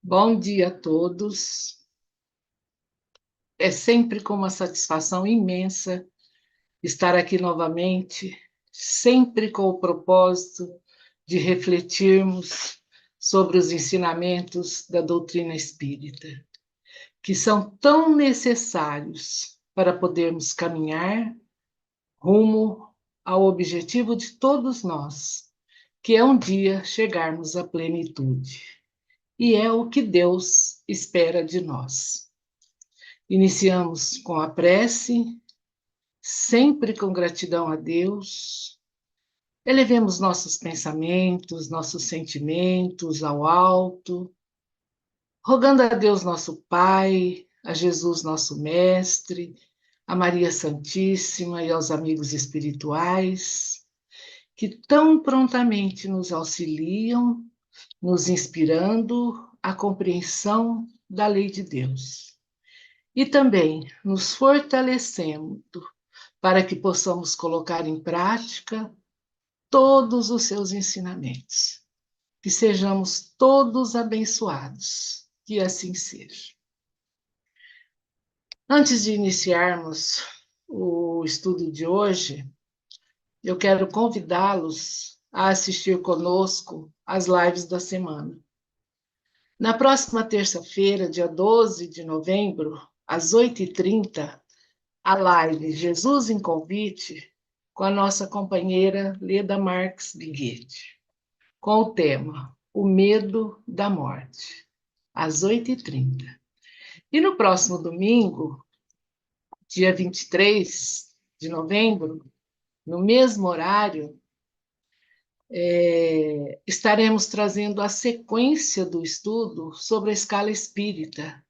Bom dia a todos. É sempre com uma satisfação imensa estar aqui novamente, sempre com o propósito de refletirmos sobre os ensinamentos da doutrina espírita, que são tão necessários para podermos caminhar rumo ao objetivo de todos nós, que é um dia chegarmos à plenitude. E é o que Deus espera de nós. Iniciamos com a prece, sempre com gratidão a Deus. Elevemos nossos pensamentos, nossos sentimentos ao alto, rogando a Deus nosso Pai, a Jesus nosso Mestre, a Maria Santíssima e aos amigos espirituais, que tão prontamente nos auxiliam, nos inspirando a compreensão da lei de Deus. E também nos fortalecendo para que possamos colocar em prática todos os seus ensinamentos. Que sejamos todos abençoados. Que assim seja. Antes de iniciarmos o estudo de hoje, eu quero convidá-los a assistir conosco às lives da semana. Na próxima terça-feira, dia 12 de novembro, às 8h30, a live Jesus em Convite, com a nossa companheira Leda Marques Biguete, com o tema O Medo da Morte, às 8h30. E no próximo domingo, dia 23 de novembro, no mesmo horário, estaremos trazendo a sequência do estudo sobre a escala espírita,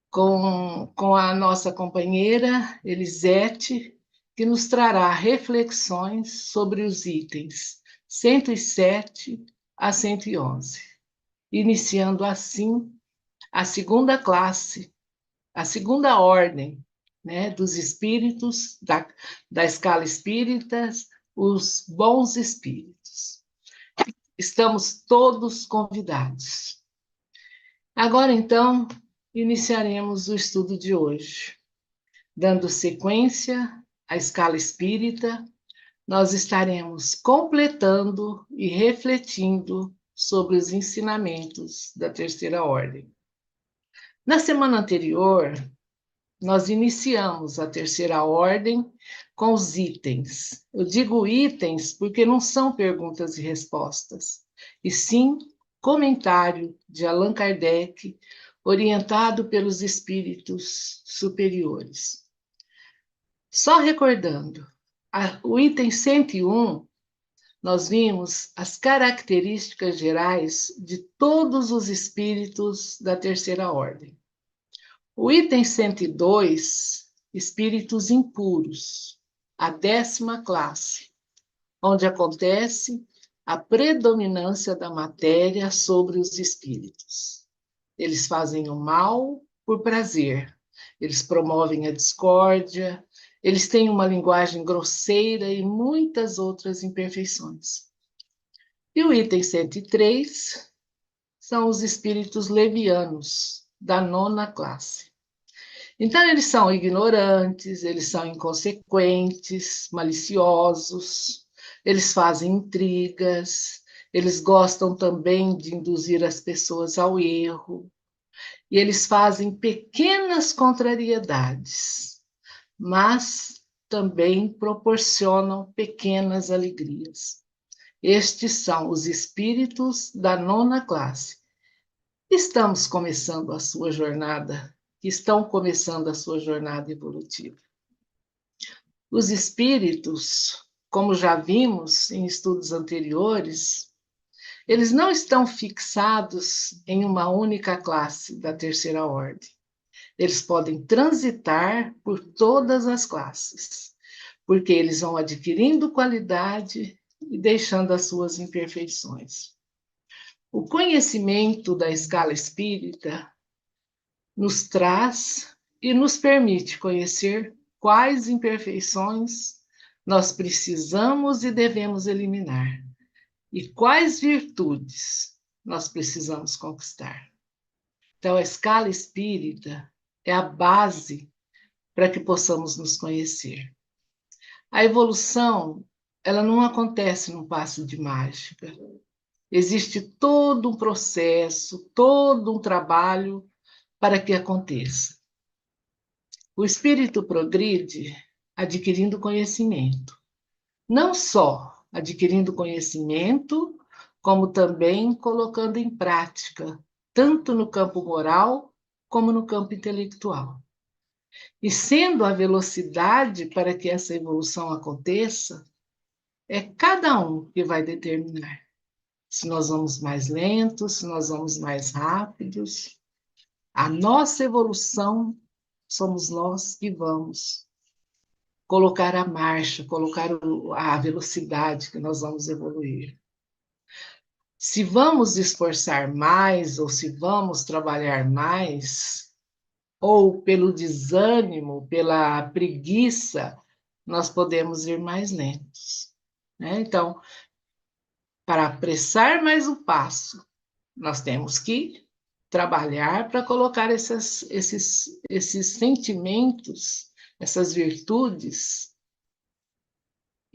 com a nossa companheira Elisete, que nos trará reflexões sobre os itens 107 a 111, iniciando assim a segunda classe, a segunda ordem, né, dos espíritos, da escala espírita, os bons espíritos. Estamos todos convidados. Agora, então, iniciaremos o estudo de hoje. Dando sequência à escala espírita, nós estaremos completando e refletindo sobre os ensinamentos da terceira ordem. Na semana anterior, nós iniciamos a terceira ordem com os itens. Eu digo itens porque não são perguntas e respostas, e sim comentário de Allan Kardec, orientado pelos espíritos superiores. Só recordando, o item 101, nós vimos as características gerais de todos os espíritos da terceira ordem. O item 102, espíritos impuros, a 10ª classe, onde acontece a predominância da matéria sobre os espíritos. Eles fazem o mal por prazer, eles promovem a discórdia, eles têm uma linguagem grosseira e muitas outras imperfeições. E o item 103 são os espíritos levianos, da 9ª classe. Então, eles são ignorantes, eles são inconsequentes, maliciosos, eles fazem intrigas, eles gostam também de induzir as pessoas ao erro, e eles fazem pequenas contrariedades, mas também proporcionam pequenas alegrias. Estes são os espíritos da 9ª classe. Estão começando a sua jornada evolutiva. Os espíritos, como já vimos em estudos anteriores, eles não estão fixados em uma única classe da terceira ordem. Eles podem transitar por todas as classes, porque eles vão adquirindo qualidade e deixando as suas imperfeições. O conhecimento da escala espírita nos traz e nos permite conhecer quais imperfeições nós precisamos e devemos eliminar e quais virtudes nós precisamos conquistar. Então, a escala espírita é a base para que possamos nos conhecer. A evolução, ela não acontece num passo de mágica. Existe todo um processo, todo um trabalho para que aconteça. O espírito progride adquirindo conhecimento. Não só adquirindo conhecimento, como também colocando em prática, tanto no campo moral como no campo intelectual. E sendo a velocidade para que essa evolução aconteça, é cada um que vai determinar se nós vamos mais lentos, se nós vamos mais rápidos. A nossa evolução somos nós que vamos colocar a marcha, colocar a velocidade que nós vamos evoluir. Se vamos esforçar mais ou se vamos trabalhar mais, ou pelo desânimo, pela preguiça, nós podemos ir mais lentos, né? Então, para apressar mais o passo, nós temos que trabalhar para colocar esses sentimentos, essas virtudes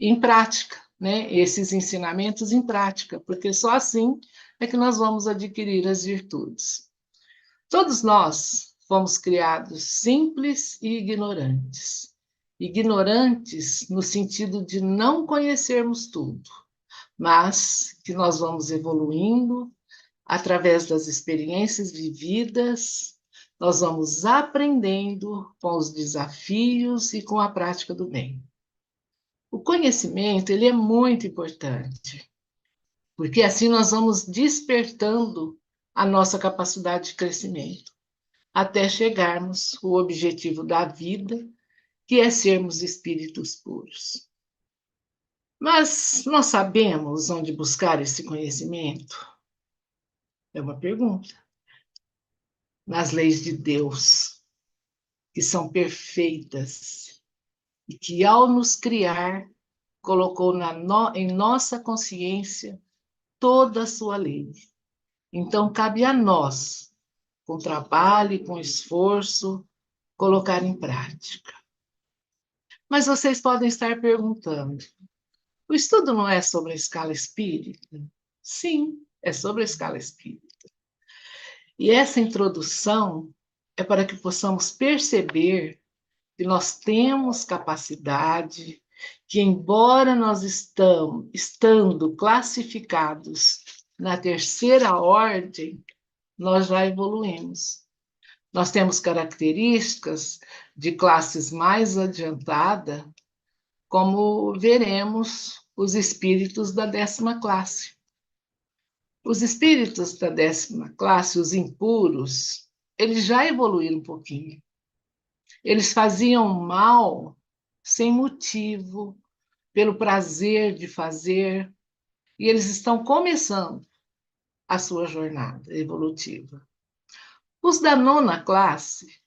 em prática, né? Esses ensinamentos em prática, porque só assim é que nós vamos adquirir as virtudes. Todos nós fomos criados simples e ignorantes. Ignorantes no sentido de não conhecermos tudo, mas que nós vamos evoluindo através das experiências vividas, nós vamos aprendendo com os desafios e com a prática do bem. O conhecimento, ele é muito importante, porque assim nós vamos despertando a nossa capacidade de crescimento, até chegarmos ao objetivo da vida, que é sermos espíritos puros. Mas nós sabemos onde buscar esse conhecimento? É uma pergunta. Nas leis de Deus, que são perfeitas, e que ao nos criar, colocou em nossa consciência toda a sua lei. Então, cabe a nós, com trabalho e com esforço, colocar em prática. Mas vocês podem estar perguntando, o estudo não é sobre a escala espírita? Sim, é sobre a escala espírita. E essa introdução é para que possamos perceber que nós temos capacidade, que embora nós estando classificados na terceira ordem, nós já evoluímos. Nós temos características de classes mais adiantada, como veremos os espíritos da 10ª classe. Os espíritos da 10ª classe, os impuros, eles já evoluíram um pouquinho. Eles faziam mal sem motivo, pelo prazer de fazer, e eles estão começando a sua jornada evolutiva. Os da 9ª classe,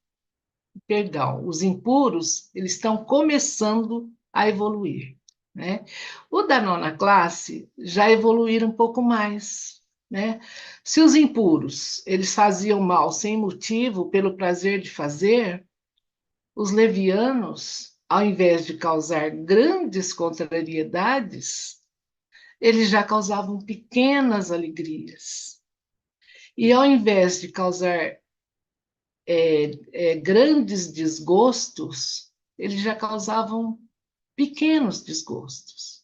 perdão, os impuros, eles estão começando a evoluir, né? O da 9ª classe já evoluíram um pouco mais, né? Se os impuros, eles faziam mal sem motivo, pelo prazer de fazer, os levianos, ao invés de causar grandes contrariedades, eles já causavam pequenas alegrias. E ao invés de causar grandes desgostos, eles já causavam pequenos desgostos,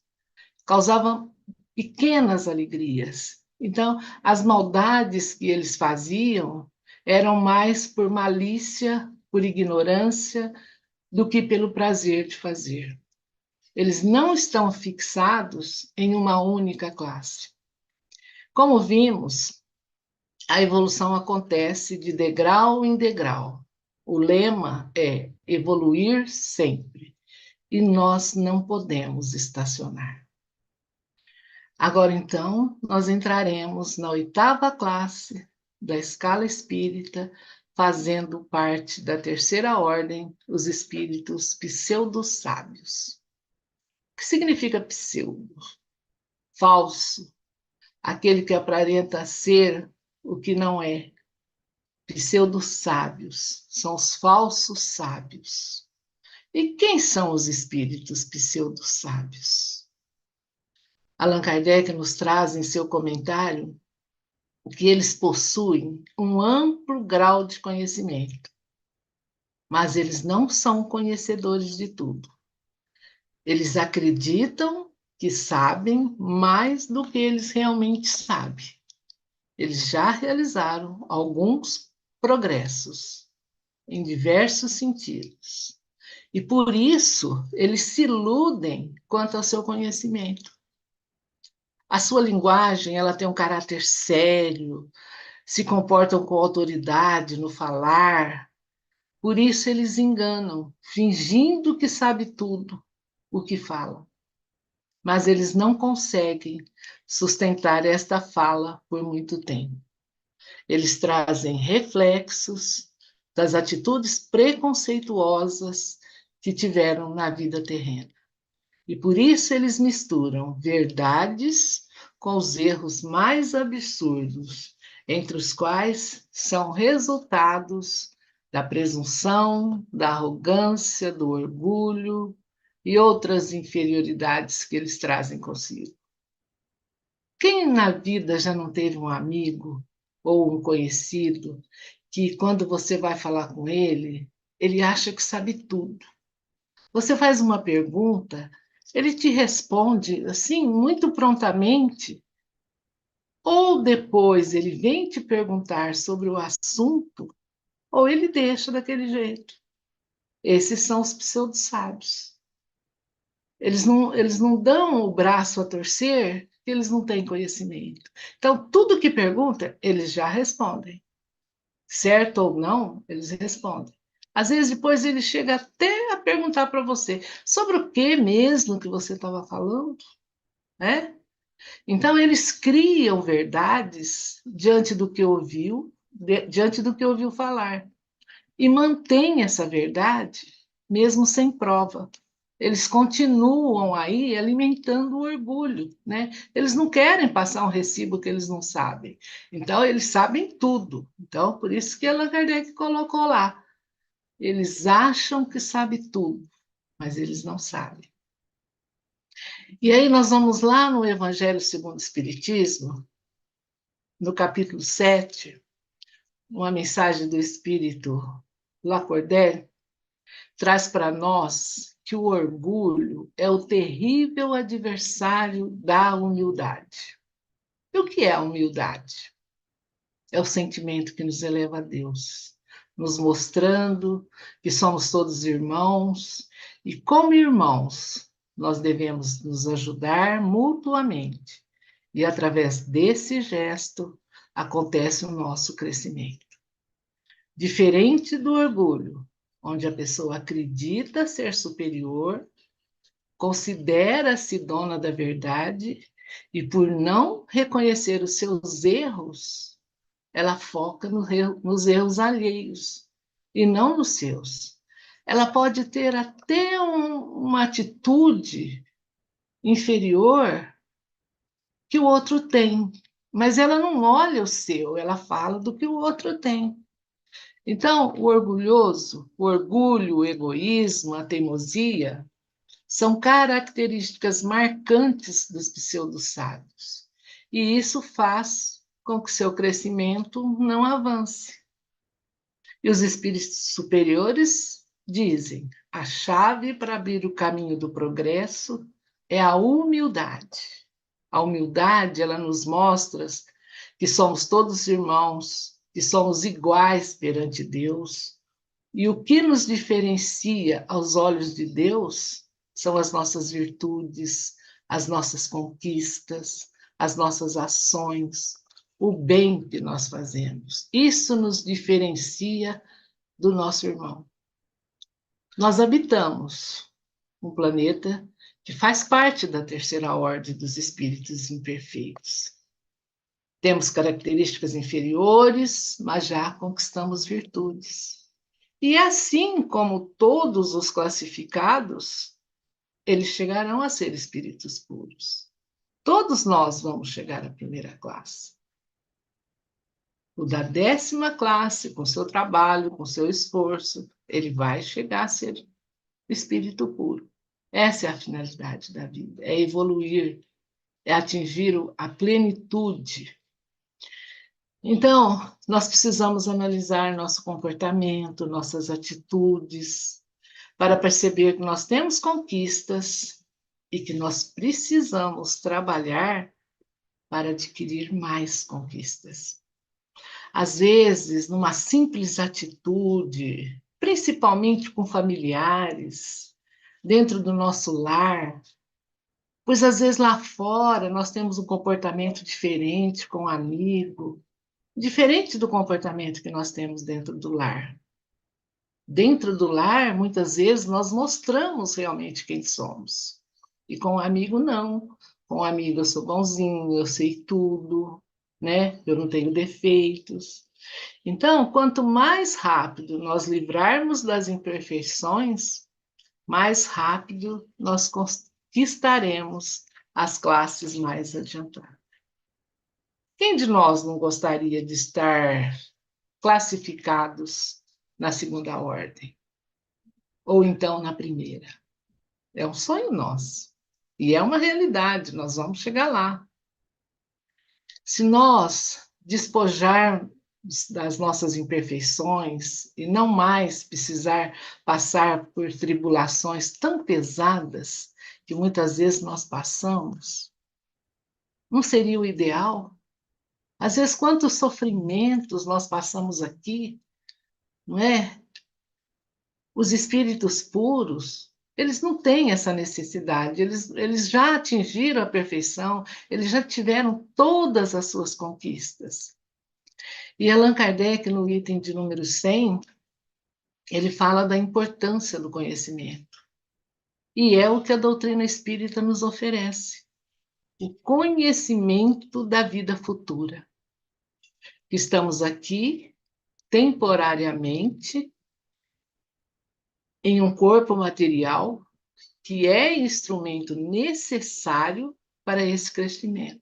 causavam pequenas alegrias. Então, as maldades que eles faziam eram mais por malícia, por ignorância, do que pelo prazer de fazer. Eles não estão fixados em uma única classe. Como vimos, a evolução acontece de degrau em degrau. O lema é evoluir sempre, e nós não podemos estacionar. Agora, então, nós entraremos na 8ª classe da escala espírita, fazendo parte da terceira ordem, os espíritos pseudo-sábios. O que significa pseudo? Falso, aquele que aparenta ser o que não é. pseudo-sábios, são os falsos sábios. E quem são os espíritos pseudo-sábios? Allan Kardec nos traz em seu comentário que eles possuem um amplo grau de conhecimento, mas eles não são conhecedores de tudo. Eles acreditam que sabem mais do que eles realmente sabem. Eles já realizaram alguns progressos em diversos sentidos. E por isso eles se iludem quanto ao seu conhecimento. A sua linguagem, ela tem um caráter sério, se comportam com autoridade no falar. Por isso eles enganam, fingindo que sabe tudo o que falam. Mas eles não conseguem sustentar esta fala por muito tempo. Eles trazem reflexos das atitudes preconceituosas que tiveram na vida terrena. E por isso eles misturam verdades com os erros mais absurdos, entre os quais são resultados da presunção, da arrogância, do orgulho e outras inferioridades que eles trazem consigo. Quem na vida já não teve um amigo ou um conhecido que, quando você vai falar com ele, ele acha que sabe tudo? Você faz uma pergunta, ele te responde assim, muito prontamente, ou depois ele vem te perguntar sobre o assunto, ou ele deixa daquele jeito. Esses são os pseudo-sábios. Eles não dão o braço a torcer, porque eles não têm conhecimento. Então, tudo que pergunta, eles já respondem. Certo ou não, eles respondem. Às vezes, depois ele chega até a perguntar para você sobre o que mesmo que você estava falando, né? Então, eles criam verdades diante do que ouviu, diante do que ouviu falar, e mantém essa verdade mesmo sem prova. Eles continuam aí alimentando o orgulho, né? Eles não querem passar um recibo que eles não sabem. Então, eles sabem tudo. Então, por isso que Allan Kardec colocou lá. Eles acham que sabem tudo, mas eles não sabem. E aí nós vamos lá no Evangelho segundo o Espiritismo, no capítulo 7, uma mensagem do Espírito Lacordaire, traz para nós que o orgulho é o terrível adversário da humildade. E o que é a humildade? É o sentimento que nos eleva a Deus, nos mostrando que somos todos irmãos e, como irmãos, nós devemos nos ajudar mutuamente. E, através desse gesto, acontece o nosso crescimento. Diferente do orgulho, onde a pessoa acredita ser superior, considera-se dona da verdade e, por não reconhecer os seus erros, ela foca nos erros alheios e não nos seus. Ela pode ter até uma atitude inferior que o outro tem, mas ela não olha o seu, ela fala do que o outro tem. Então, o orgulhoso, o orgulho, o egoísmo, a teimosia são características marcantes dos pseudo-sábios. E isso faz com que seu crescimento não avance. E os espíritos superiores dizem: a chave para abrir o caminho do progresso é a humildade. A humildade, ela nos mostra que somos todos irmãos, que somos iguais perante Deus. E o que nos diferencia aos olhos de Deus são as nossas virtudes, as nossas conquistas, as nossas ações, o bem que nós fazemos. Isso nos diferencia do nosso irmão. Nós habitamos um planeta que faz parte da terceira ordem dos espíritos imperfeitos. Temos características inferiores, mas já conquistamos virtudes. E assim como todos os classificados, eles chegarão a ser espíritos puros. Todos nós vamos chegar à primeira classe. O da 10ª classe, com seu trabalho, com seu esforço, ele vai chegar a ser espírito puro. Essa é a finalidade da vida, é evoluir, é atingir a plenitude. Então, nós precisamos analisar nosso comportamento, nossas atitudes, para perceber que nós temos conquistas e que nós precisamos trabalhar para adquirir mais conquistas. Às vezes, numa simples atitude, principalmente com familiares, dentro do nosso lar, pois às vezes lá fora nós temos um comportamento diferente com um amigo, diferente do comportamento que nós temos dentro do lar. Dentro do lar, muitas vezes, nós mostramos realmente quem somos. E com o amigo, não. Com o amigo, eu sou bonzinho, eu sei tudo, né? Eu não tenho defeitos. Então, quanto mais rápido nós livrarmos das imperfeições, mais rápido nós conquistaremos as classes mais adiantadas. Quem de nós não gostaria de estar classificados na segunda ordem? Ou então na primeira? É um sonho nosso. E é uma realidade, nós vamos chegar lá. Se nós despojarmos das nossas imperfeições e não mais precisar passar por tribulações tão pesadas que muitas vezes nós passamos, não seria o ideal? Às vezes, quantos sofrimentos nós passamos aqui, não é? Os espíritos puros, eles não têm essa necessidade, eles já atingiram a perfeição, eles já tiveram todas as suas conquistas. E Allan Kardec, no item de número 100, ele fala da importância do conhecimento. E é o que a doutrina espírita nos oferece, o conhecimento da vida futura. Estamos aqui temporariamente em um corpo material que é instrumento necessário para esse crescimento.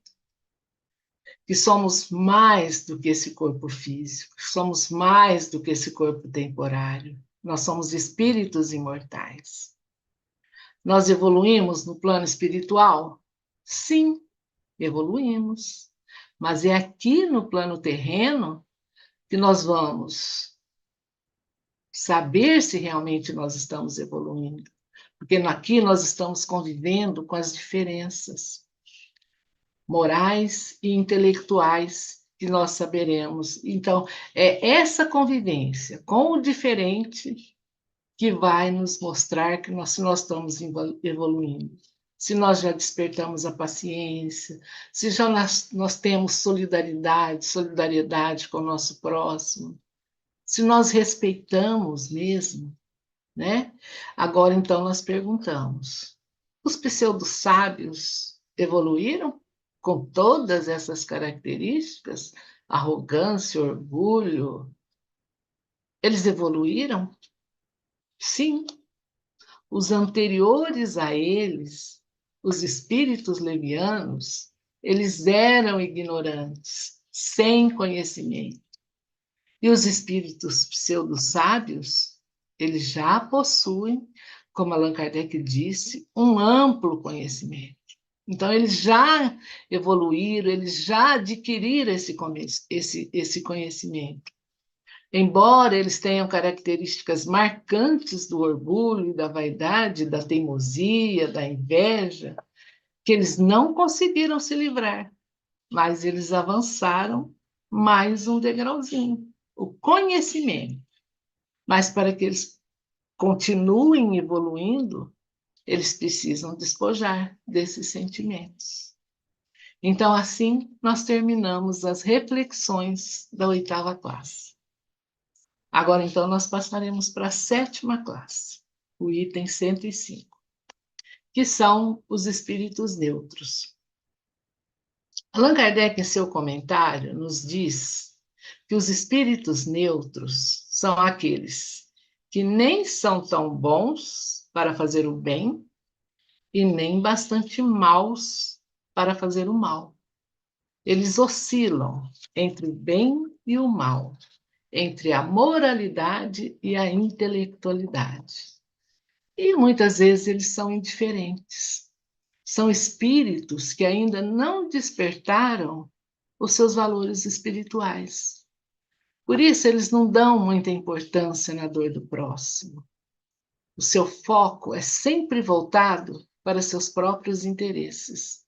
Que somos mais do que esse corpo físico, somos mais do que esse corpo temporário. Nós somos espíritos imortais. Nós evoluímos no plano espiritual? Sim, evoluímos. Mas é aqui no plano terreno que nós vamos saber se realmente nós estamos evoluindo. Porque aqui nós estamos convivendo com as diferenças morais e intelectuais que nós saberemos. Então, é essa convivência com o diferente que vai nos mostrar que se nós estamos evoluindo, se nós já despertamos a paciência, se já nós temos solidariedade com o nosso próximo, se nós respeitamos mesmo, né? Agora, então, nós perguntamos, os pseudo-sábios evoluíram com todas essas características? Arrogância, orgulho, eles evoluíram? Sim. Os anteriores a eles, os espíritos levianos, eles eram ignorantes, sem conhecimento. E os espíritos pseudo-sábios, eles já possuem, como Allan Kardec disse, um amplo conhecimento. Então, eles já evoluíram, eles já adquiriram esse conhecimento. Embora eles tenham características marcantes do orgulho, da vaidade, da teimosia, da inveja, que eles não conseguiram se livrar, mas eles avançaram mais um degrauzinho, o conhecimento. Mas para que eles continuem evoluindo, eles precisam despojar desses sentimentos. Então, assim, nós terminamos as reflexões da 8ª classe. Agora, então, nós passaremos para a 7ª classe, o item 105, que são os espíritos neutros. Allan Kardec, em seu comentário, nos diz que os espíritos neutros são aqueles que nem são tão bons para fazer o bem e nem bastante maus para fazer o mal. Eles oscilam entre o bem e o mal, entre a moralidade e a intelectualidade. E muitas vezes eles são indiferentes. São espíritos que ainda não despertaram os seus valores espirituais. Por isso, eles não dão muita importância na dor do próximo. O seu foco é sempre voltado para seus próprios interesses.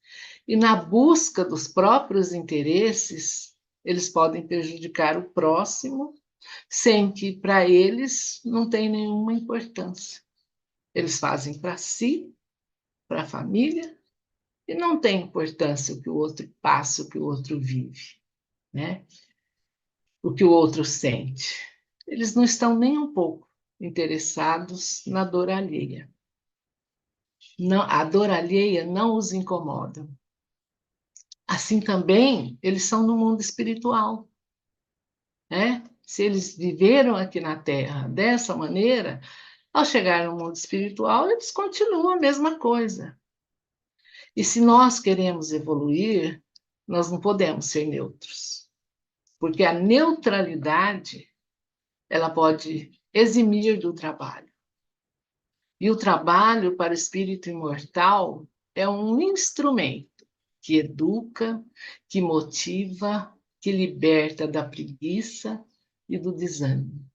E na busca dos próprios interesses, eles podem prejudicar o próximo, sem que para eles não tenha nenhuma importância. Eles fazem para si, para a família, e não tem importância o que o outro passa, o que o outro vive, né? O que o outro sente. Eles não estão nem um pouco interessados na dor alheia. Não, a dor alheia não os incomoda. Assim também, eles são no mundo espiritual, né? Se eles viveram aqui na Terra dessa maneira, ao chegar no mundo espiritual, eles continuam a mesma coisa. E se nós queremos evoluir, nós não podemos ser neutros, porque a neutralidade ela pode eximir do trabalho. E o trabalho para o espírito imortal é um instrumento que educa, que motiva, que liberta da preguiça e do desânimo.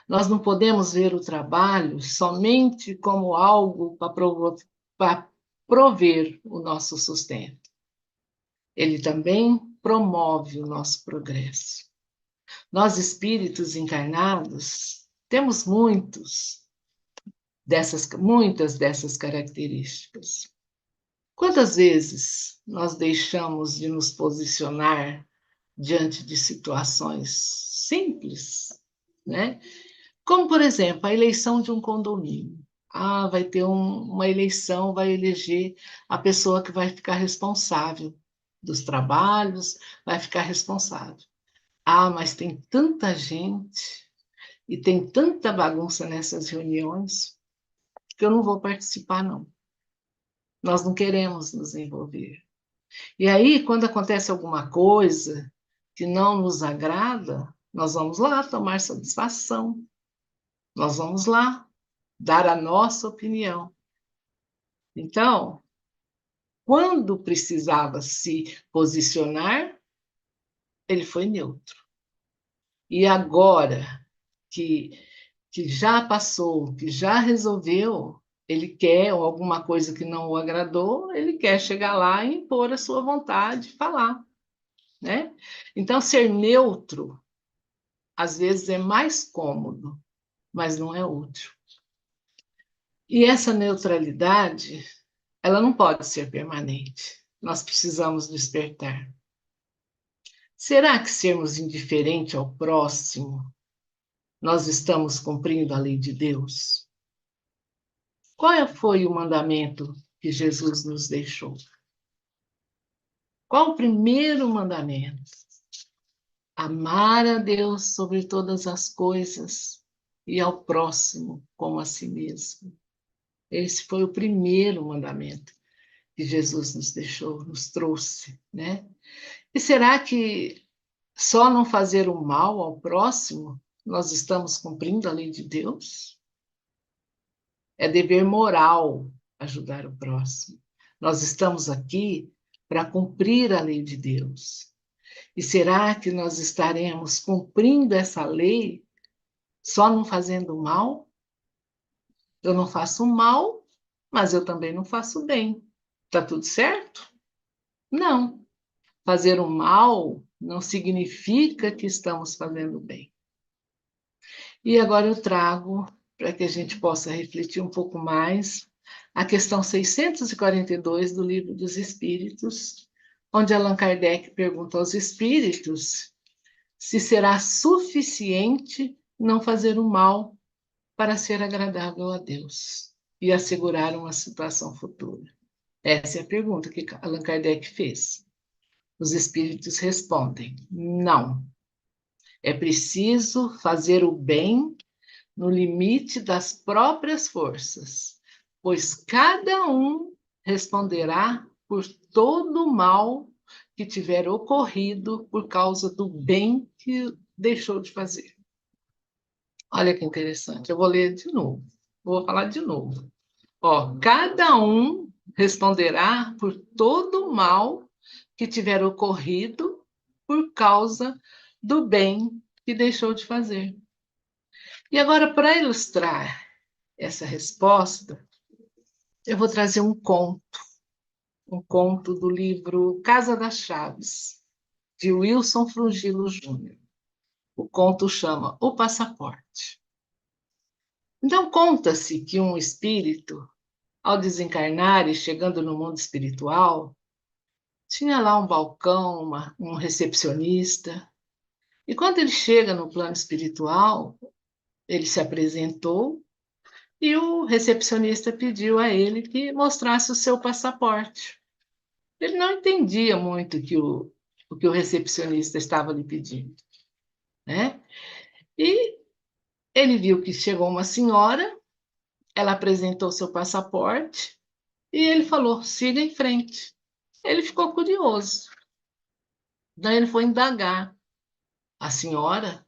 Nós não podemos ver o trabalho somente como algo para prover o nosso sustento. Ele também promove o nosso progresso. Nós, espíritos encarnados, temos muitas dessas características. Quantas vezes nós deixamos de nos posicionar diante de situações simples, né? Como, por exemplo, a eleição de um condomínio. Ah, vai ter uma eleição, vai eleger a pessoa que vai ficar responsável dos trabalhos, vai ficar responsável. Ah, mas tem tanta gente e tem tanta bagunça nessas reuniões que eu não vou participar, não. Nós não queremos nos envolver. E aí, quando acontece alguma coisa que não nos agrada, nós vamos lá tomar satisfação, nós vamos lá dar a nossa opinião. Então, quando precisava se posicionar, ele foi neutro. E agora que, que já passou, que já resolveu, ele quer, ou alguma coisa que não o agradou, ele quer chegar lá e impor a sua vontade, falar, né? Então, ser neutro, às vezes, é mais cômodo, mas não é útil. E essa neutralidade, ela não pode ser permanente. Nós precisamos despertar. Será que sermos indiferentes ao próximo, nós estamos cumprindo a lei de Deus? Qual foi o mandamento que Jesus nos deixou? Qual o primeiro mandamento? Amar a Deus sobre todas as coisas e ao próximo como a si mesmo. Esse foi o primeiro mandamento que Jesus nos deixou, nos trouxe, né? E será que só não fazer o mal ao próximo nós estamos cumprindo a lei de Deus? É dever moral ajudar o próximo. Nós estamos aqui para cumprir a lei de Deus. E será que nós estaremos cumprindo essa lei só não fazendo mal? Eu não faço mal, mas eu também não faço bem. Está tudo certo? Não. Fazer o mal não significa que estamos fazendo bem. E agora eu trago, para que a gente possa refletir um pouco mais, a questão 642 do Livro dos Espíritos, onde Allan Kardec pergunta aos espíritos se será suficiente não fazer o mal para ser agradável a Deus e assegurar uma situação futura. Essa é a pergunta que Allan Kardec fez. Os espíritos respondem: não. É preciso fazer o bem no limite das próprias forças, pois cada um responderá por todo o mal que tiver ocorrido por causa do bem que deixou de fazer. Olha que interessante, eu vou ler de novo, vou falar de novo. Ó, cada um responderá por todo o mal que tiver ocorrido por causa do bem que deixou de fazer. E agora, para ilustrar essa resposta, eu vou trazer um conto do livro Casa das Chaves, de Wilson Frungilo Júnior. O conto chama O Passaporte. Então, conta-se que um espírito, ao desencarnar e chegando no mundo espiritual, tinha lá um balcão, um recepcionista. E quando ele chega no plano espiritual, ele se apresentou e o recepcionista pediu a ele que mostrasse o seu passaporte. Ele não entendia muito o que o recepcionista estava lhe pedindo, né? E ele viu que chegou uma senhora, ela apresentou seu passaporte e ele falou: siga em frente. Ele ficou curioso. Daí ele foi indagar a senhora,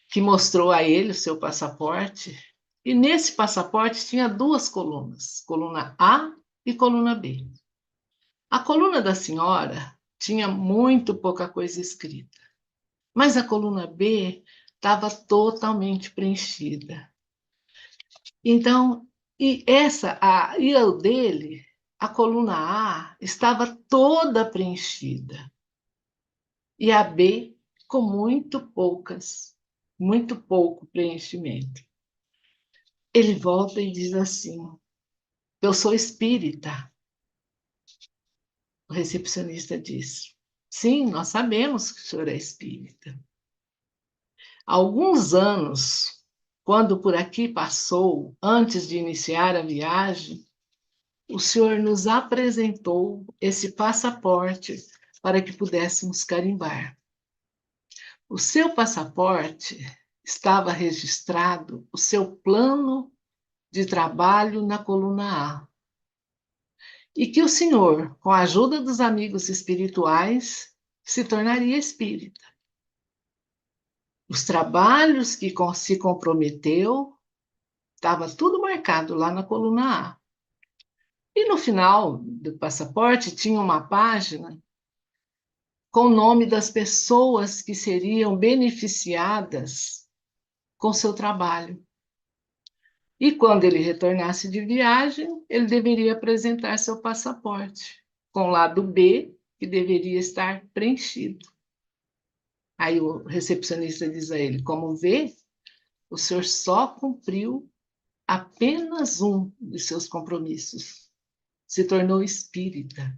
que mostrou a ele o seu passaporte, e nesse passaporte tinha duas colunas, coluna A e coluna B. A coluna da senhora tinha muito pouca coisa escrita, mas a coluna B estava totalmente preenchida. Então, e o dele, a coluna A estava toda preenchida e a B com muito pouco preenchimento. Ele volta e diz assim: eu sou espírita. O recepcionista diz: sim, nós sabemos que o senhor é espírita. Há alguns anos, quando por aqui passou, antes de iniciar a viagem, o senhor nos apresentou esse passaporte para que pudéssemos carimbar. O seu passaporte estava registrado o seu plano de trabalho na coluna A. E que o senhor, com a ajuda dos amigos espirituais, se tornaria espírita. Os trabalhos que se comprometeu, estava tudo marcado lá na coluna A. E no final do passaporte tinha uma página com o nome das pessoas que seriam beneficiadas com seu trabalho. E quando ele retornasse de viagem, ele deveria apresentar seu passaporte, com o lado B, que deveria estar preenchido. Aí o recepcionista diz a ele: como vê, o senhor só cumpriu apenas um de seus compromissos. Se tornou espírita.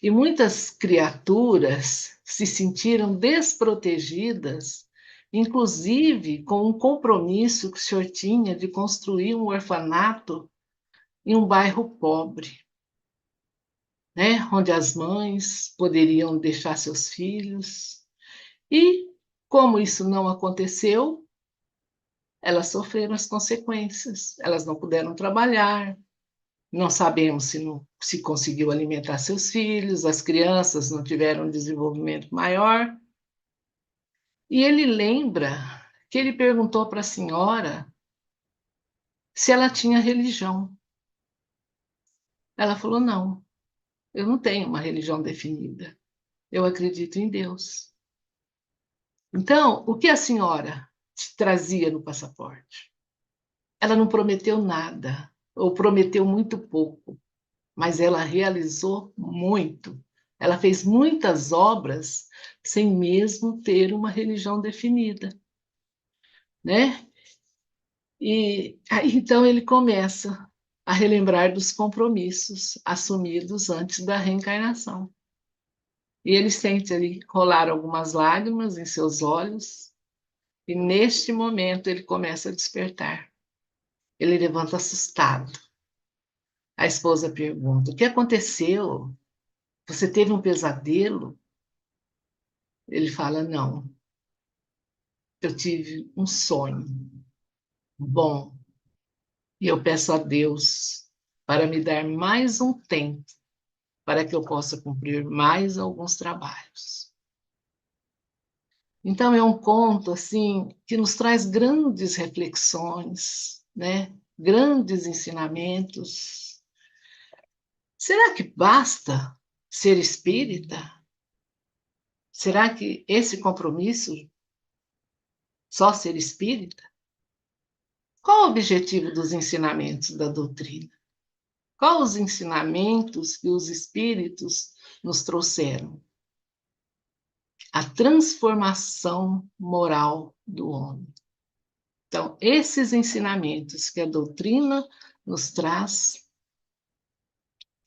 E muitas criaturas se sentiram desprotegidas, inclusive com um compromisso que o senhor tinha de construir um orfanato em um bairro pobre, né? Onde as mães poderiam deixar seus filhos. E, como isso não aconteceu, elas sofreram as consequências. Elas não puderam trabalhar, não sabemos se conseguiu alimentar seus filhos, as crianças não tiveram um desenvolvimento maior. E ele lembra que ele perguntou para a senhora se ela tinha religião. Ela falou: não, eu não tenho uma religião definida. Eu acredito em Deus. Então, o que a senhora trazia no passaporte? Ela não prometeu nada, ou prometeu muito pouco, mas ela realizou muito. Ela fez muitas obras sem mesmo ter uma religião definida, né? E aí, então ele começa a relembrar dos compromissos assumidos antes da reencarnação. E ele sente ali rolar algumas lágrimas em seus olhos, e neste momento ele começa a despertar. Ele levanta assustado. A esposa pergunta: o que aconteceu? Você teve um pesadelo? Ele fala: não, eu tive um sonho bom e eu peço a Deus para me dar mais um tempo para que eu possa cumprir mais alguns trabalhos. Então, é um conto assim que nos traz grandes reflexões, né? Grandes ensinamentos. Será que basta ser espírita? Será que esse compromisso, só ser espírita? Qual o objetivo dos ensinamentos da doutrina? Quais os ensinamentos que os espíritos nos trouxeram? A transformação moral do homem. Então, esses ensinamentos que a doutrina nos traz,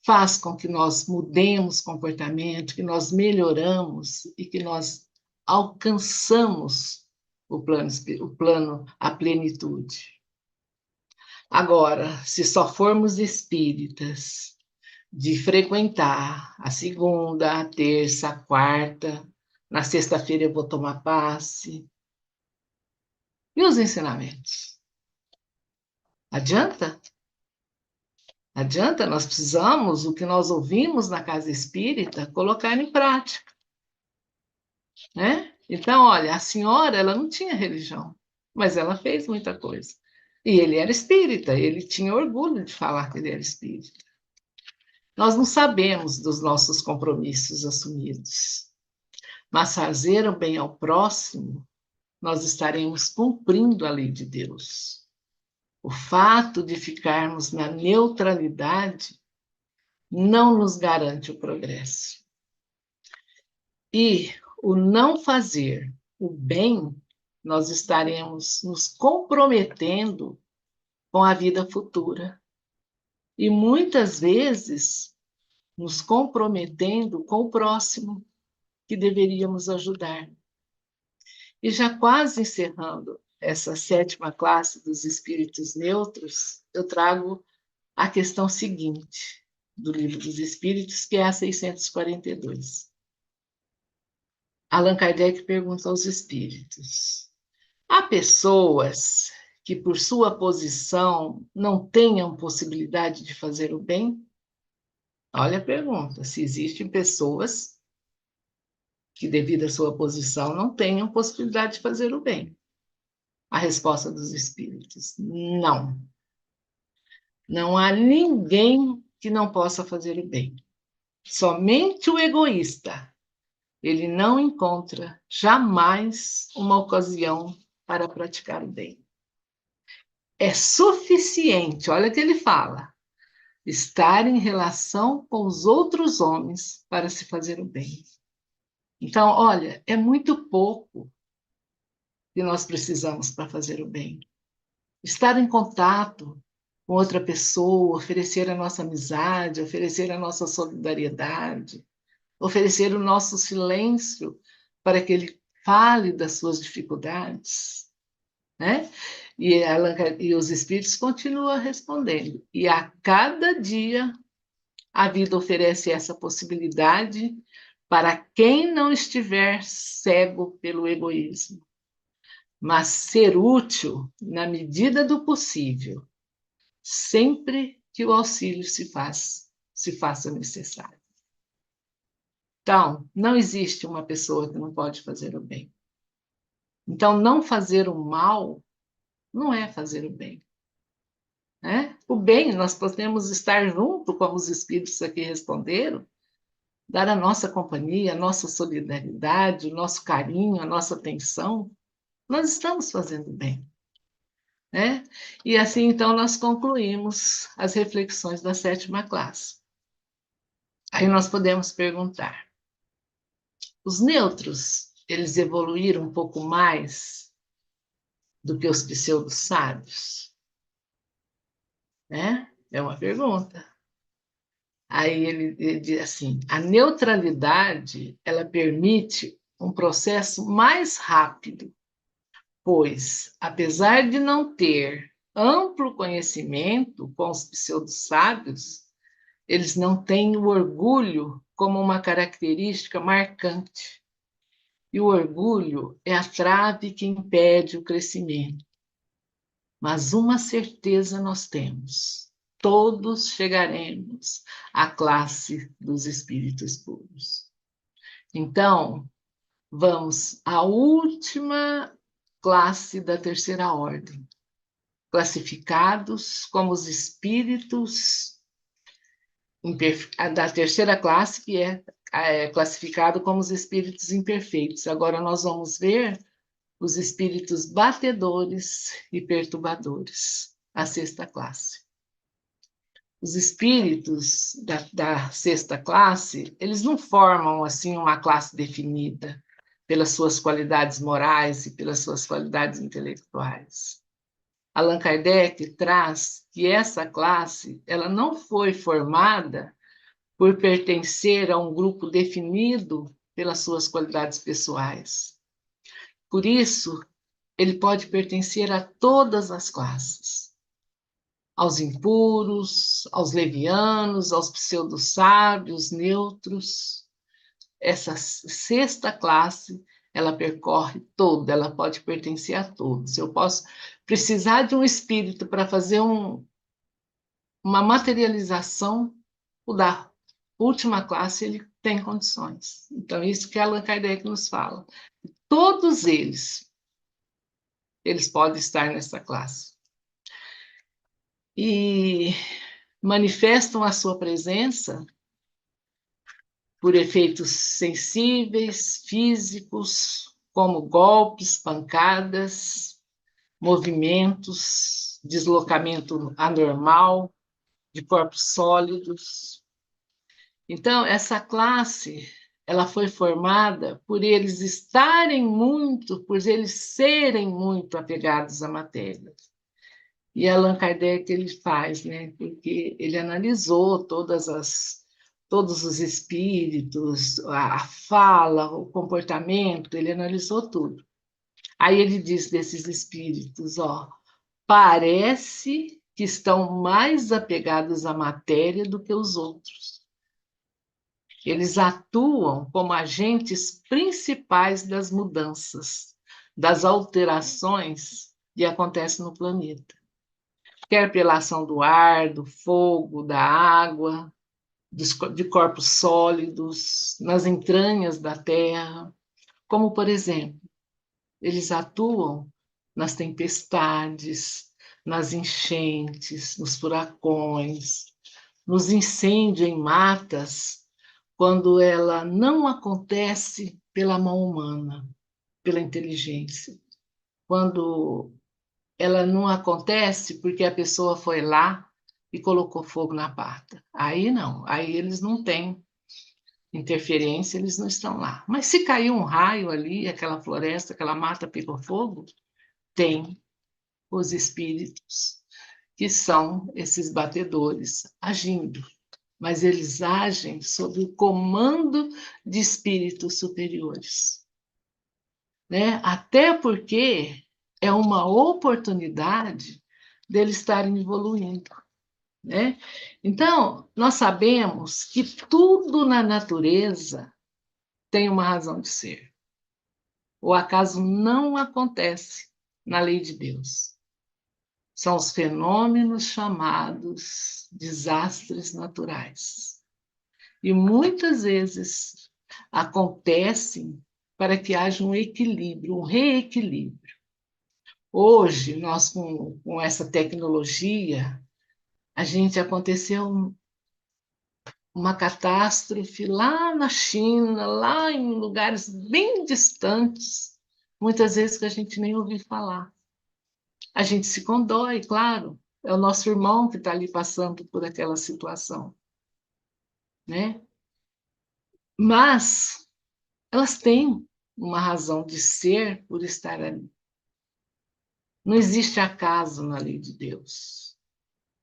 faz com que nós mudemos comportamento, que nós melhoramos e que nós alcançamos o plano, a plenitude. Agora, se só formos espíritas, de frequentar a segunda, a terça, a quarta, na sexta-feira eu vou tomar passe. E os ensinamentos? Adianta? Adianta? Nós precisamos, o que nós ouvimos na casa espírita, colocar em prática, né? Então, olha, a senhora, ela não tinha religião, mas ela fez muita coisa. E ele era espírita, ele tinha orgulho de falar que ele era espírita. Nós não sabemos dos nossos compromissos assumidos, mas fazer o bem ao próximo, nós estaremos cumprindo a lei de Deus. O fato de ficarmos na neutralidade não nos garante o progresso. E o não fazer o bem, nós estaremos nos comprometendo com a vida futura. E muitas vezes nos comprometendo com o próximo que deveríamos ajudar. E já quase encerrando essa 7ª classe dos espíritos neutros, eu trago a questão seguinte do Livro dos Espíritos, que é a 642. Allan Kardec pergunta aos espíritos: há pessoas que, por sua posição, não tenham possibilidade de fazer o bem? Olha a pergunta: se existem pessoas que, devido à sua posição, não tenham possibilidade de fazer o bem. A resposta dos espíritos: não. Não há ninguém que não possa fazer o bem. Somente o egoísta. Ele não encontra jamais uma ocasião para praticar o bem. É suficiente, olha o que ele fala, estar em relação com os outros homens para se fazer o bem. Então, olha, é muito pouco que nós precisamos para fazer o bem. Estar em contato com outra pessoa, oferecer a nossa amizade, oferecer a nossa solidariedade, oferecer o nosso silêncio para que ele fale das suas dificuldades, né? E os espíritos continuam respondendo. E a cada dia a vida oferece essa possibilidade para quem não estiver cego pelo egoísmo, mas ser útil na medida do possível, sempre que o auxílio se faça necessário. Então, não existe uma pessoa que não pode fazer o bem. Então, não fazer o mal não é fazer o bem, né? O bem, nós podemos estar junto, como os espíritos aqui responderam, dar a nossa companhia, a nossa solidariedade, o nosso carinho, a nossa atenção. Nós estamos fazendo bem, né? E assim, então, nós concluímos as reflexões da 7ª classe. Aí nós podemos perguntar: os neutros, eles evoluíram um pouco mais do que os pseudo-sábios? Né? É uma pergunta. Aí ele diz assim: a neutralidade, ela permite um processo mais rápido, pois, apesar de não ter amplo conhecimento com os pseudo-sábios, eles não têm o orgulho como uma característica marcante. E o orgulho é a trave que impede o crescimento. Mas uma certeza nós temos: todos chegaremos à classe dos espíritos puros. Então, vamos à última classe da terceira ordem, classificados como os espíritos da terceira classe, que é classificado como os espíritos imperfeitos. Agora nós vamos ver os espíritos batedores e perturbadores, a sexta classe. Os espíritos da sexta classe, eles não formam assim uma classe definida pelas suas qualidades morais e pelas suas qualidades intelectuais. Allan Kardec traz que essa classe ela não foi formada por pertencer a um grupo definido pelas suas qualidades pessoais. Por isso, ele pode pertencer a todas as classes. Aos impuros, aos levianos, aos pseudo-sábios, neutros. Essa sexta classe, ela percorre toda, ela pode pertencer a todos. Eu posso precisar de um espírito para fazer uma materialização, o da última classe, ele tem condições. Então, isso que Allan Kardec nos fala. Todos eles podem estar nessa classe. E manifestam a sua presença por efeitos sensíveis, físicos, como golpes, pancadas, movimentos, deslocamento anormal de corpos sólidos. Então, essa classe, ela foi formada por eles estarem muito, por eles serem muito apegados à matéria. E Allan Kardec ele faz, né? Porque ele analisou todos os espíritos, a fala, o comportamento, ele analisou tudo. Aí ele diz desses espíritos, ó, parece que estão mais apegados à matéria do que os outros. Eles atuam como agentes principais das mudanças, das alterações que acontecem no planeta. Quer pela ação do ar, do fogo, da água, de corpos sólidos, nas entranhas da Terra, como, por exemplo, eles atuam nas tempestades, nas enchentes, nos furacões, nos incêndios em matas, quando ela não acontece pela mão humana, pela inteligência. Quando ela não acontece porque a pessoa foi lá e colocou fogo na pata. Aí não, aí eles não têm interferência, eles não estão lá. Mas se caiu um raio ali, aquela floresta, aquela mata pegou fogo, tem os espíritos que são esses batedores agindo, mas eles agem sob o comando de espíritos superiores, né? Até porque é uma oportunidade deles estarem evoluindo, né? Então, nós sabemos que tudo na natureza tem uma razão de ser. O acaso não acontece na lei de Deus. São os fenômenos chamados desastres naturais. E muitas vezes acontecem para que haja um equilíbrio, um reequilíbrio. Hoje, nós com essa tecnologia, a gente aconteceu uma catástrofe lá na China, lá em lugares bem distantes, muitas vezes que a gente nem ouviu falar. A gente se condói, claro, é o nosso irmão que está ali passando por aquela situação, né? Mas elas têm uma razão de ser por estar ali. Não existe acaso na lei de Deus,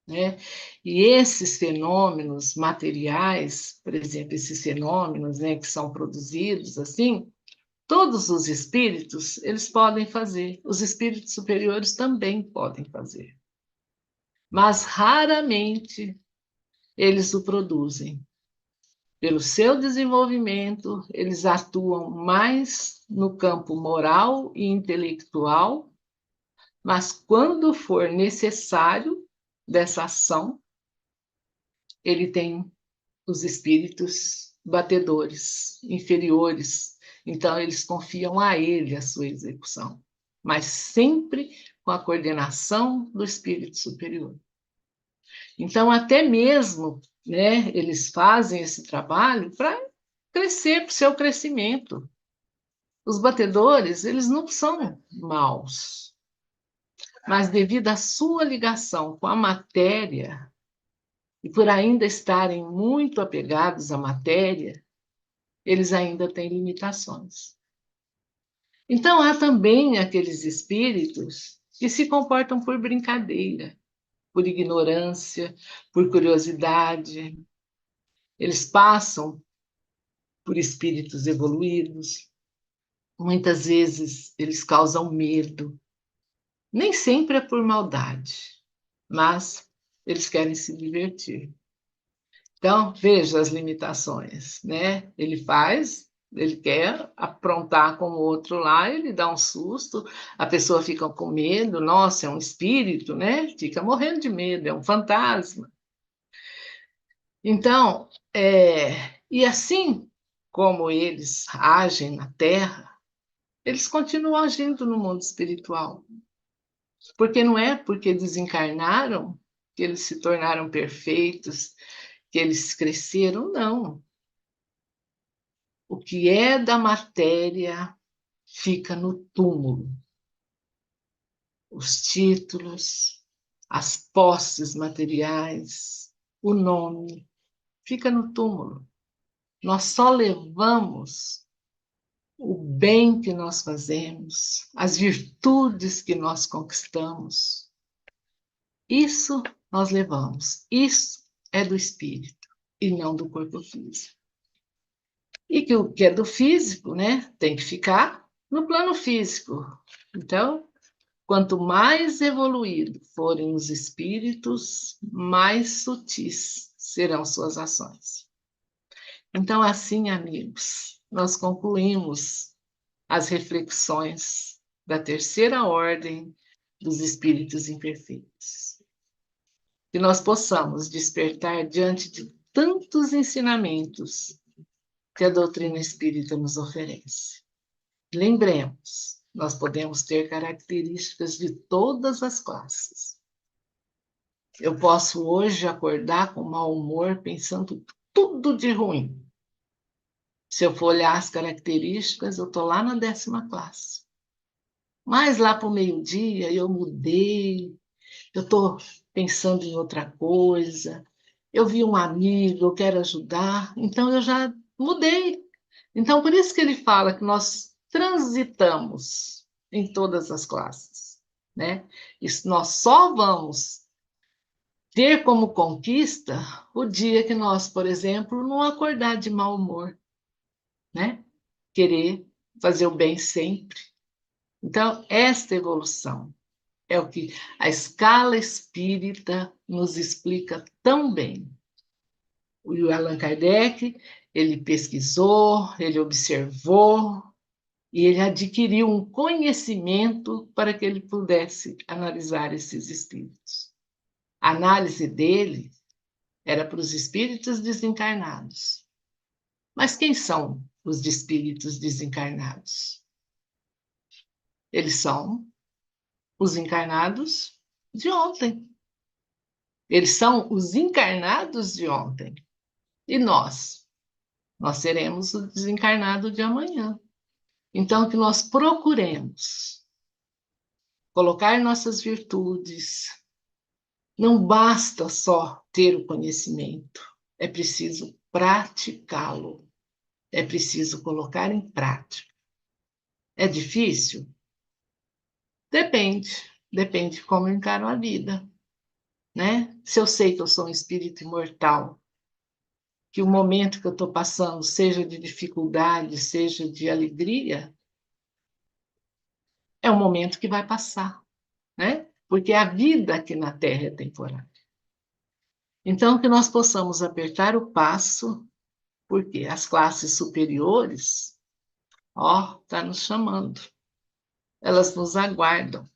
né? E esses fenômenos materiais, por exemplo, esses fenômenos, né, que são produzidos assim, todos os espíritos, eles podem fazer. Os espíritos superiores também podem fazer. Mas raramente eles o produzem. Pelo seu desenvolvimento, eles atuam mais no campo moral e intelectual, mas quando for necessário dessa ação, ele tem os espíritos batedores, inferiores. Então, eles confiam a ele a sua execução, mas sempre com a coordenação do espírito superior. Então, até mesmo, né, eles fazem esse trabalho para crescer, para o seu crescimento. Os batedores, eles não são maus, mas devido à sua ligação com a matéria, e por ainda estarem muito apegados à matéria, eles ainda têm limitações. Então, há também aqueles espíritos que se comportam por brincadeira, por ignorância, por curiosidade. Eles passam por espíritos evoluídos. Muitas vezes eles causam medo. Nem sempre é por maldade, mas eles querem se divertir. Então, veja as limitações, né? Ele quer aprontar com o outro lá, ele dá um susto, a pessoa fica com medo, nossa, é um espírito, né? Fica morrendo de medo, é um fantasma. Então, e assim como eles agem na Terra, eles continuam agindo no mundo espiritual. Porque não é porque desencarnaram que eles se tornaram perfeitos, que eles cresceram, não. O que é da matéria fica no túmulo. Os títulos, as posses materiais, o nome, fica no túmulo. Nós só levamos o bem que nós fazemos, as virtudes que nós conquistamos. Isso nós levamos. Isso é do espírito e não do corpo físico. E que o que é do físico, né, tem que ficar no plano físico. Então, quanto mais evoluído forem os espíritos, mais sutis serão suas ações. Então, assim, amigos, nós concluímos as reflexões da terceira ordem dos espíritos imperfeitos. Que nós possamos despertar diante de tantos ensinamentos que a doutrina espírita nos oferece. Lembremos, nós podemos ter características de todas as classes. Eu posso hoje acordar com mau humor, pensando tudo de ruim. Se eu for olhar as características, eu estou lá na 10ª classe. Mas lá para o meio-dia eu mudei, eu estou pensando em outra coisa, eu vi um amigo, eu quero ajudar, então eu já mudei. Então, por isso que ele fala que nós transitamos em todas as classes, né? Isso nós só vamos ter como conquista o dia que nós, por exemplo, não acordar de mau humor, né? Querer fazer o bem sempre. Então, esta evolução é o que a escala espírita nos explica tão bem. O Allan Kardec, ele pesquisou, ele observou e ele adquiriu um conhecimento para que ele pudesse analisar esses espíritos. A análise dele era para os espíritos desencarnados. Mas quem são os espíritos desencarnados? Eles são os encarnados de ontem. Eles são os encarnados de ontem. E nós? Nós seremos o desencarnado de amanhã. Então, que nós procuremos colocar nossas virtudes. Não basta só ter o conhecimento, é preciso praticá-lo, é preciso colocar em prática. É difícil? Depende, depende de como eu encaro a vida, né? Se eu sei que eu sou um espírito imortal, que o momento que eu estou passando, seja de dificuldade, seja de alegria, é um momento que vai passar, né? Porque a vida aqui na Terra é temporária. Então, que nós possamos apertar o passo, porque as classes superiores, ó, tá nos chamando. Elas nos aguardam,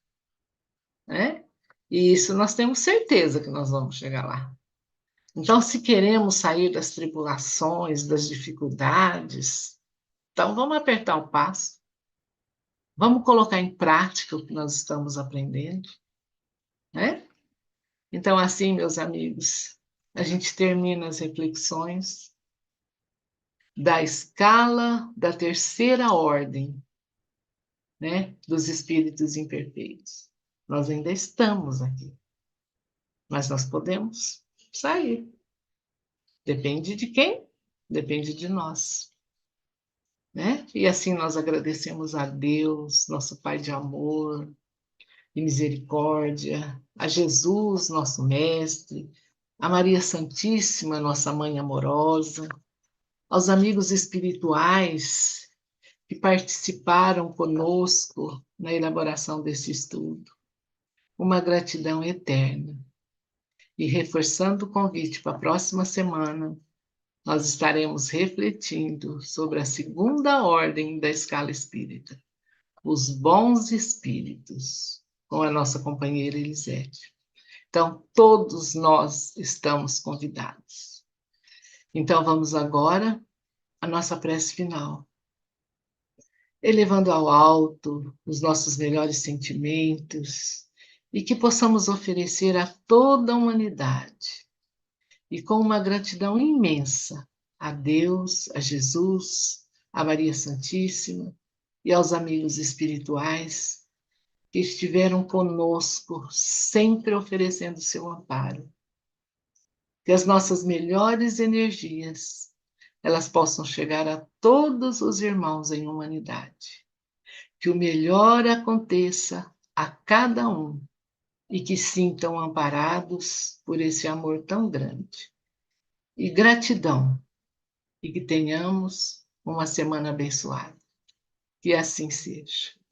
né? E isso nós temos certeza que nós vamos chegar lá. Então, se queremos sair das tribulações, das dificuldades, então vamos apertar o passo, vamos colocar em prática o que nós estamos aprendendo, né? Então, assim, meus amigos, a gente termina as reflexões da escala da terceira ordem, né, dos espíritos imperfeitos. Nós ainda estamos aqui, mas nós podemos sair. Depende de quem? Depende de nós, né? E assim nós agradecemos a Deus, nosso Pai de amor e misericórdia, a Jesus, nosso Mestre, a Maria Santíssima, nossa Mãe amorosa, aos amigos espirituais que participaram conosco na elaboração desse estudo. Uma gratidão eterna. E reforçando o convite para a próxima semana, nós estaremos refletindo sobre a segunda ordem da escala espírita, os bons espíritos, com a nossa companheira Elisete. Então, todos nós estamos convidados. Então, vamos agora à nossa prece final, elevando ao alto os nossos melhores sentimentos e que possamos oferecer a toda a humanidade e com uma gratidão imensa a Deus, a Jesus, a Maria Santíssima e aos amigos espirituais que estiveram conosco, sempre oferecendo seu amparo. Que as nossas melhores energias elas possam chegar a todos os irmãos em humanidade. Que o melhor aconteça a cada um e que sintam amparados por esse amor tão grande. E gratidão, e que tenhamos uma semana abençoada. Que assim seja.